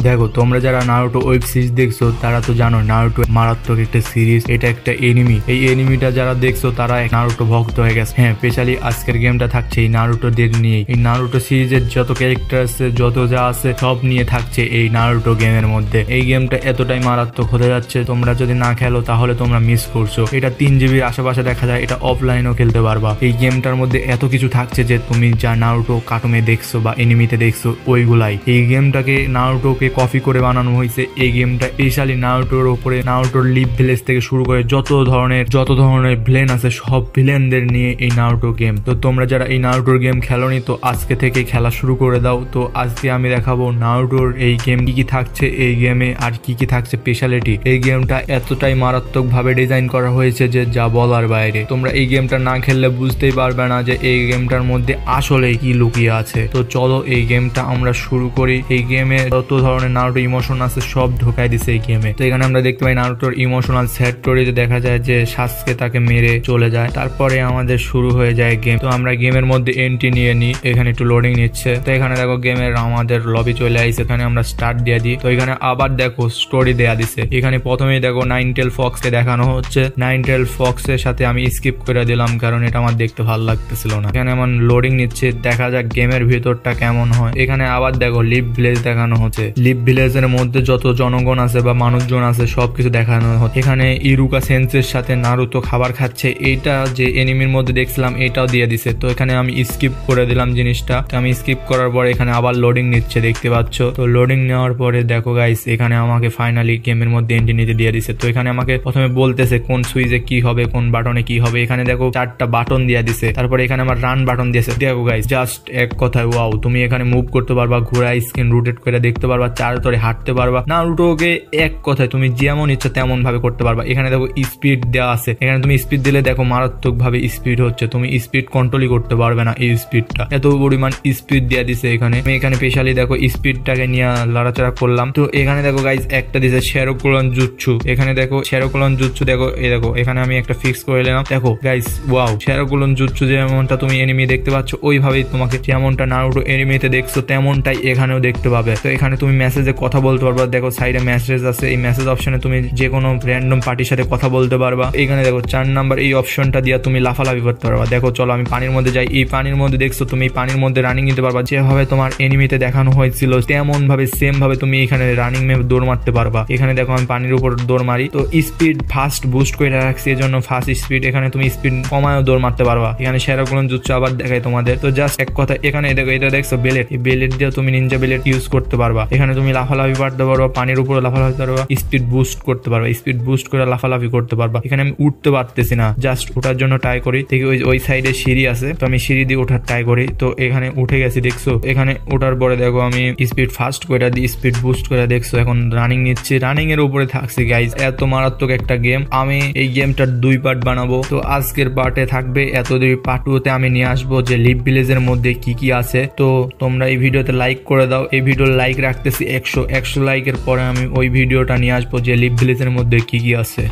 দেখো তোমরা যারা নারুটো ওয়েব সিরিজ দেখছো তারা তো জানো নারুটো মারাত্মক একটা সিরিজ, এটা একটা এনিমি। এই এনিমিটা যারা দেখছো তারা নারুটো ভক্ত হয়ে গেছে। হ্যাঁ, স্পেশালি আজকের গেমটা থাকছে এই নারুটোদের নিয়ে। এই নারুটো সিরিজের যত ক্যারেক্টার আছে, যত যা আছে সব নিয়ে থাকছে এই নারুটো গেমের মধ্যে। এই গেমটা এতটাই মারাত্মক হতে যাচ্ছে, তোমরা যদি না খেলো তাহলে তোমরা মিস করছো। এটা 3 জিবির আশেপাশে দেখা যায়, এটা অফলাইনও খেলতে পারবা। এই গেমটার মধ্যে এত কিছু থাকছে যে তুমি যা নারুটো কার্টুনে দেখছো বা এনিমিতে দেখছো ওইগুলাই। এই গেমটাকে নারুটোকে কপি করে বানানো হয়েছে। এই গেমটা স্পেশালি নারুটোর উপরে, নারুটোর লিভ ভিলেজ থেকে শুরু করে যত ধরনের ভিলেন আছে সব ভিলেনদের নিয়ে এই নারুটো গেম। তো তোমরা যারা এই নারুটোর গেম খেলোনি তো আজকে থেকে খেলা শুরু করে দাও। তো আজকে আমি দেখাবো নারুটোর এই গেম কি থাকছে এই গেমে, আর কি থাকছে স্পেশালিটি। এই গেমটা এতটাই মারাত্মক ভাবে ডিজাইন করা হয়েছে যে যা বলার বাইরে। তোমরা এই গেমটা না খেললে বুঝতেই পারবে না যে এই গেমটার মধ্যে আসলে কি লুকিয়ে আছে। তো চলো এই গেমটা আমরা শুরু করি। এই গেমে যত ধরনের নারুটো ইমোশন আছে সব ঢোকাই দিছে এই গেমে। তো এখানে আমরা দেখতে পাই নারুটোর ইমোশনাল সেট স্টোরিতে দেখা যায় যে সাসকে তাকে মেরে চলে যায়, তারপরে আমাদের শুরু হয়ে যায় গেম। তো আমরা গেমের মধ্যে এন্ট্রি নিয়ে নিই। এখানে একটু লোডিং নিচ্ছে। তো এখানে দেখো গেমের আমাদের লবি চলে আসছে, এখানে আমরা স্টার্ট দিয়ে দিই। তো এখানে আবার দেখো স্টোরি দেয়া দিছে। এখানে প্রথমেই দেখো নাইনটেল ফক্সকে দেখানো হচ্ছে। নাইনটেল ফক্সের সাথে আমি স্কিপ করে দিলাম কারণ এটা আমার দেখতে ভালো লাগতেছিল না। এখানে আমার লোডিং নিচ্ছে, দেখা যাক গেমের ভিতরটা কেমন হয়। এখানে আবার দেখো লিভ ভিলেজ দেখানো হচ্ছে। লিভ ভিলেজের মধ্যে যত জনগণ আছে বা মানুষজন আছে সবকিছু দেখানো হচ্ছে। এখানে ইরুকা সেন্সের সাথে নারুতো খাবার খাচ্ছে, এইটা যে এনিমির মধ্যে দেখছিলাম এটাও দিয়ে দিছে। তো এখানে আমি স্কিপ করে দিলাম জিনিসটা। তো আমি স্কিপ করার পরে এখানে আবার লোডিং নিচ্ছে, দেখতে পাচ্ছ। তো লোডিং নেওয়ার পরে দেখো গাইস এখানে আমাকে ফাইনালি গেমের মধ্যে এন্ট্রি নিতে দিয়ে দিছে। তো এখানে আমাকে প্রথমে বলতেছে কোন সুইচে কি হবে, কোন বাটনে কি হবে। এখানে দেখো 4টা বাটন দিয়ে দিছে। তারপরে এখানে আমার রান বাটন দিয়েছে। দেখো গাইস জাস্ট এক কথায় ওয়াও, তুমি এখানে মুভ করতে পারবা, ঘোরা স্ক্রিন রোটেট করে দেখতে পারবা, চারতরে হাঁটতে পারবা। নারুটোকে এক কথায় তুমি যেমন ইচ্ছা তেমন ভাবে করতে পারবা। এখানে দেখো স্পিড দেওয়া আছে। এখানে তুমি স্পিড দিলে দেখো মারাত্মক ভাবে স্পিড হচ্ছে, তুমি স্পিড কন্ট্রোলই করতে পারবে না। এই স্পিডটা এত পরিমাণ স্পিড দেওয়া দিছে এখানে। আমি এখানে স্পেশালি দেখো স্পিডটাকে নিয়ে লড়াচড়া করলাম। তো এখানে দেখো গাইস একটা দিছে শেরোকুলন জুৎসু। এখানে দেখো শেরোকুলন জুৎসু, দেখো এই দেখো এখানে আমি একটা ফিক্স করে নিলাম। দেখো গাইস ওয়াও, শেরোকুলন জুৎসু যেমনটা তুমি এনিমি দেখতে পাচ্ছ ওইভাবেই তোমাকে যেমনটা নারুটো এনিমিতে দেখছো তেমনটাই এখানেও দেখতে পাবে। তো এখানে তুমি মেসেজে কথা বলতে পারবা। দেখো সাইডে মেসেজ আছে, এই মেসেজ অপশনে তুমি যে কোনো র্যান্ডম পার্টির সাথে কথা বলতে পারবা। এখানে দেখো 4 নাম্বার এই অপশনটা দিয়ে তুমি লাফালাফি করতে পারবা। দেখো চলো আমি পানির মধ্যে যাই। এই পানির মধ্যে দেখছো তুমি পানির মধ্যে রানিং নিতে পারবা, যেভাবে তোমার এনিমিতে দেখানো হয়েছিল তেমন ভাবে সেম ভাবে তুমি এখানে রানিং মে দৌড় মারতে পারবা। এখানে দেখো আমি পানির উপর দৌড় মারি। তো স্পিড ফাস্ট বুস্ট করে রাখছি এর জন্য ফাস্ট স্পিড। এখানে তুমি স্পিড কমায়ও দৌড় মারতে পারবা। এখানে শেরোকুলন জুৎসু আবার দেখাই তোমাদের। তো জাস্ট এক কথা এখানে দেখো এটা দেখছো বেলেট, এই বেলেট দিয়ে তুমি নিনজা বেলেট ইউজ করতে পারবা। এখানে তুমি লাফালাফি পারতে পারবা, পানির উপরে লাফালাফি পারবা, স্পিড বুস্ট করতে পারবা, স্পিড বুস্ট করে লাফালাফি করতে পারবা। এখানে আমি উঠতে পারতেছি না, জাস্ট ওঠার জন্য ট্রাই করি। ঠিক ওই সাইডে সিঁড়ি আছে, তো আমি সিঁড়ি দিয়ে ওঠার ট্রাই করি। তো এখানে উঠে গেছি দেখছো। এখানে ওঠার পরে দেখো আমি স্পিড ফাস্ট করে দিই, স্পিড বুস্ট করে দেখছো। এখন রানিং নিচ্ছি, রানিং এর উপরে থাকছি গাইস। এত মারাত্মক একটা গেম। আমি এই গেমটার 2 পার্ট বানাবো। তো আজকের পার্টে থাকবে এত, পার্ট 2তে আমি নিয়ে আসবো যে লিভ ভিলেজের মধ্যে কি আছে। তো তোমরা এই ভিডিওতে লাইক করে দাও। এই ভিডিওর লাইক রাখতেছি 100 লাইকের পরে আমি ওই ভিডিওটা নিয়ে আসবো যে লিভ ভিলেজের মধ্যে কি আছে।